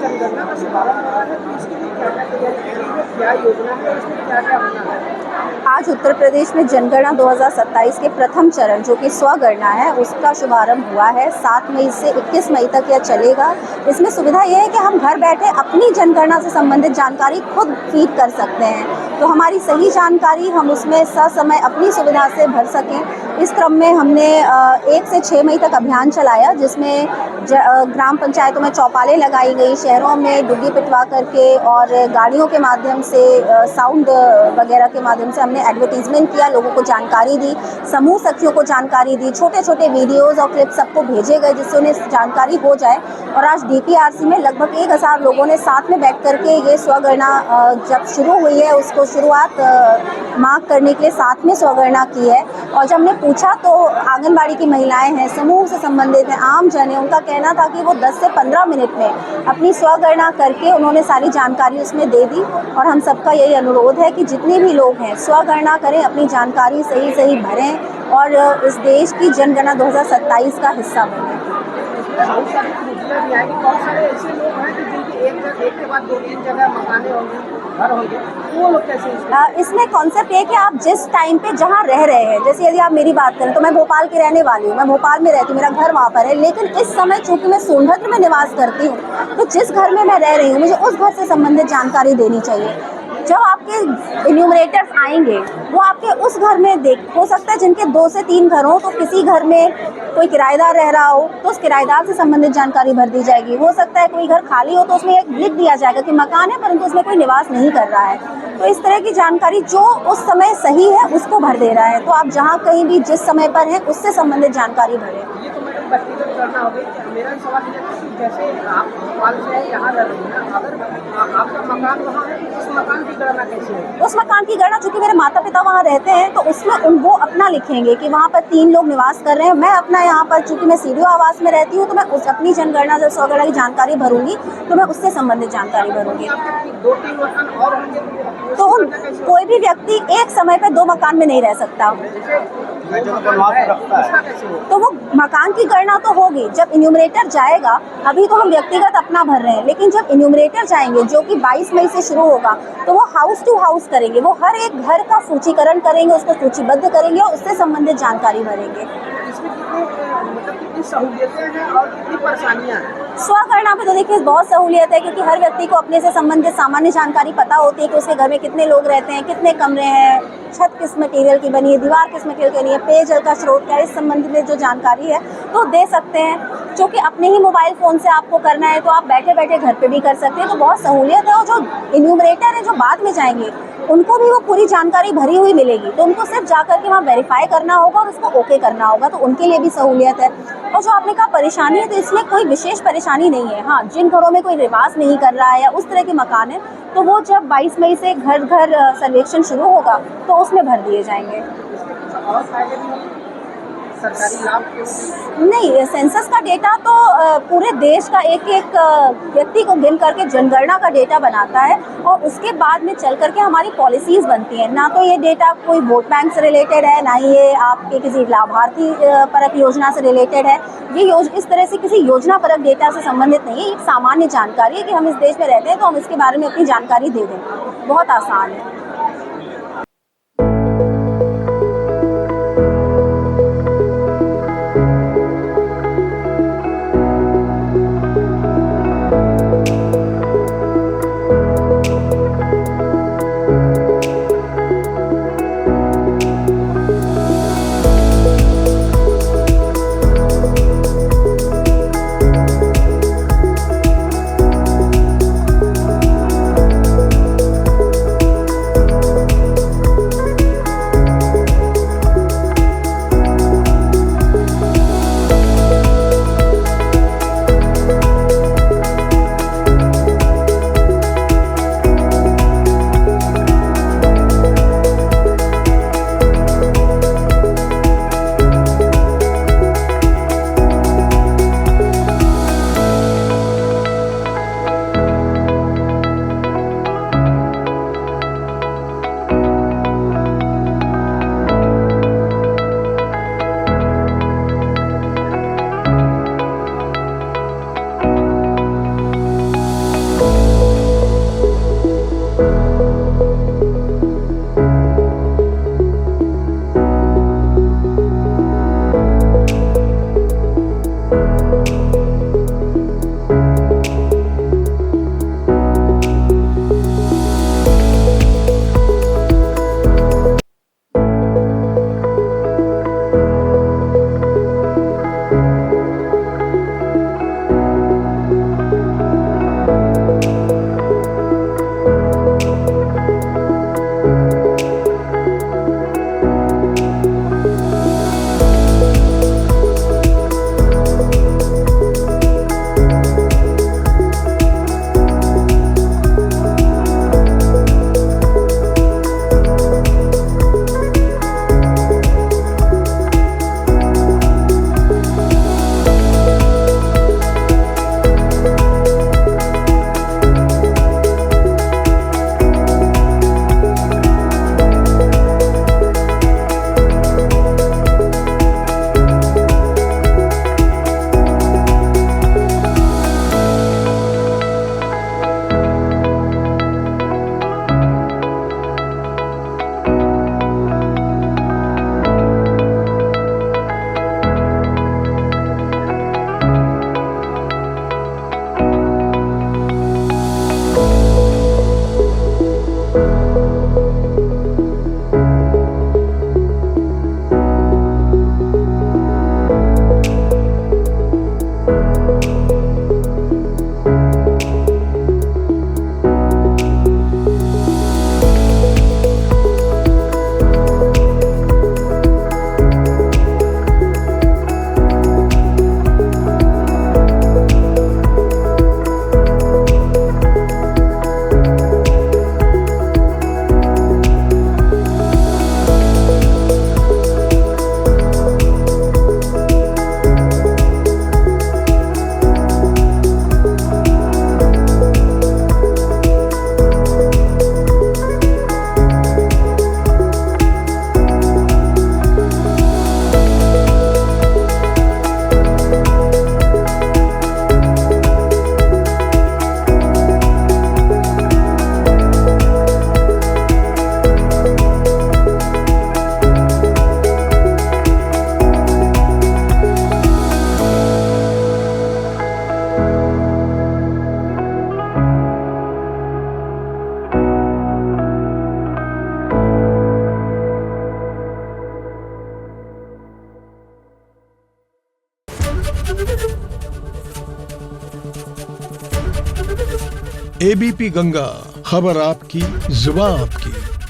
जनगणना का शुभारंभ हो रहा है, तो इसके लिए क्या-क्या तैयारी की गई है, क्या योजना है, इसमें क्या-क्या होना है? आज उत्तर प्रदेश में जनगणना 2027 के प्रथम चरण जो कि स्वगणना है उसका शुभारंभ हुआ है। 7 मई से 21 मई तक यह चलेगा। इसमें सुविधा यह है कि हम घर बैठे अपनी जनगणना से संबंधित जानकारी खुद फीड कर सकते हैं, तो हमारी सही जानकारी हम उसमें ससमय अपनी सुविधा से भर सकें। इस क्रम में हमने 1 से 6 मई तक अभियान चलाया, जिसमें ग्राम पंचायतों में चौपालें लगाई गई, शहरों में डुग्गी पिटवा करके और गाड़ियों के माध्यम से साउंड वगैरह के माध्यम से हमने एडवर्टीजमेंट किया, लोगों को जानकारी दी, समूह सखियों को जानकारी दी, छोटे छोटे वीडियोस और क्लिप सबको भेजे गए जिससे उन्हें जानकारी हो जाए। और आज डीपीआरसी में लगभग 1000 लोगों ने साथ में बैठ करके ये स्वगणना जब शुरू हुई है उसको शुरुआत मार्क करने के लिए साथ में स्वगणना की है। और जब हमने पूछा तो आंगनबाड़ी की महिलाएं हैं, समूह से संबंधित हैं, आम जन है, उनका कहना था कि वो 10 से 15 मिनट में अपनी स्वगणना करके उन्होंने सारी जानकारी उसमें दे दी। और हम सबका यही अनुरोध है कि जितने भी लोग हैं स्वगणना करें, अपनी जानकारी सही सही भरें और इस देश की जनगणना 2027 का हिस्सा बनें। बहुत सारी त्रुटियां भी आएंगी, बहुत सारे ऐसे लोग हैं कि जिनकी एक के बाद 2-3 जगह मकाने होंगे, घर होंगे, वो लोग कैसे? इसमें कॉन्सेप्ट ये कि आप जिस टाइम पे जहाँ रह रहे हैं, जैसे यदि आप मेरी बात करें तो मैं भोपाल की रहने वाली हूँ, मैं भोपाल में रहती हूँ, मेरा घर वहाँ पर है, लेकिन इस समय चूंकि मैं सोनभद्र में निवास करती हूँ, तो जिस घर में मैं रह रही हूँ मुझे उस घर से संबंधित जानकारी देनी चाहिए। जब आपके इन्यूमरेटर्स आएंगे वो आपके उस घर में हो सकता है जिनके 2 से 3 घर हो, तो किसी घर में कोई किराएदार रह रहा हो तो उस किराएदार से संबंधित जानकारी भर दी जाएगी। हो सकता है कोई घर खाली हो तो उसमें एक लिख दिया जाएगा कि मकान है परंतु उसमें कोई निवास नहीं कर रहा है। तो इस तरह की जानकारी जो उस समय सही है उसको भर दे रहा है। तो आप जहाँ कहीं भी जिस समय पर हैं उससे संबंधित जानकारी भरें। ये तो मैडम व्यक्तिगत करना होगी। मेरा सवाल ये है कि जैसे आप भोपाल से हैं, यहाँ रह रही हैं, अगर आपका मकान वहाँ है तो उस मकान की गणना कैसे है? उस मकान की गणना चूंकि मेरे माता पिता वहाँ रहते हैं तो उसमें वो अपना लिखेंगे कि वहाँ पर 3 लोग निवास कर रहे हैं। मैं अपना यहाँ पर चूंकि मैं सीडीओ आवास में रहती हूँ तो मैं उस अपनी जनगणना जब स्वगणना की जानकारी भरूंगी तो मैं उससे संबंधित जानकारी भरूंगी। 2-3 मकान और होंगे तो कोई भी व्यक्ति एक समय पर 2 मकान में नहीं रह सकता, तो वो मकान की गणना तो होगी जब इन्यूमरेटर जाएगा। अभी तो हम व्यक्तिगत अपना भर रहे हैं, लेकिन जब इन्यूमरेटर जाएंगे जो कि 22 मई से शुरू होगा तो वो हाउस टू हाउस करेंगे, वो हर एक घर का सूचीकरण करेंगे, उसको सूचीबद्ध करेंगे और उससे संबंधित जानकारी भरेंगे। इसमें कितनी सहूलियतें हैं और कितनी परेशानियां हैं? स्वगणना में तो देखिए बहुत सहूलियत है क्योंकि हर व्यक्ति को अपने से संबंधित सामान्य जानकारी पता होती है कि उसके घर में कितने लोग रहते हैं, कितने कमरे हैं, छत किस मटेरियल की बनी है, दीवार किस मटेरियल की बनी है, पेयजल का स्रोत क्या है, इस संबंधित में जो जानकारी है तो दे सकते हैं। जो कि अपने ही मोबाइल फ़ोन से आपको करना है तो आप बैठे बैठे घर पे भी कर सकते हैं, तो बहुत सहूलियत है। और जो इन्यूमरेटर है जो बाद में जाएंगे उनको भी वो पूरी जानकारी भरी हुई मिलेगी, तो उनको सिर्फ जाकर के वहाँ वेरीफाई करना होगा और उसको ओके करना होगा, तो उनके लिए भी सहूलियत है। और जो आपने कहा परेशानी है, तो इसमें कोई विशेष परेशानी नहीं है। हाँ, जिन घरों में कोई निवास नहीं कर रहा है या उस तरह के मकान है तो वो जब 22 मई से घर घर सर्वेक्षण शुरू होगा तो उसमें भर दिए जाएंगे। और फायदे भी होंगे? सरकारी लाभ नहीं, सेंसस का डेटा तो पूरे देश का एक एक व्यक्ति को गिन करके जनगणना का डेटा बनाता है और उसके बाद में चल करके हमारी पॉलिसीज़ बनती हैं। ना तो ये डेटा कोई वोट बैंक से रिलेटेड है, ना ही ये आपके किसी लाभार्थी परक योजना से रिलेटेड है। ये इस तरह से किसी योजना परक डेटा से संबंधित नहीं है। एक सामान्य जानकारी है कि हम इस देश में रहते हैं तो हम इसके बारे में अपनी जानकारी दे दें। बहुत आसान है। एबीपी गंगा, खबर आपकी, जुबान आपकी।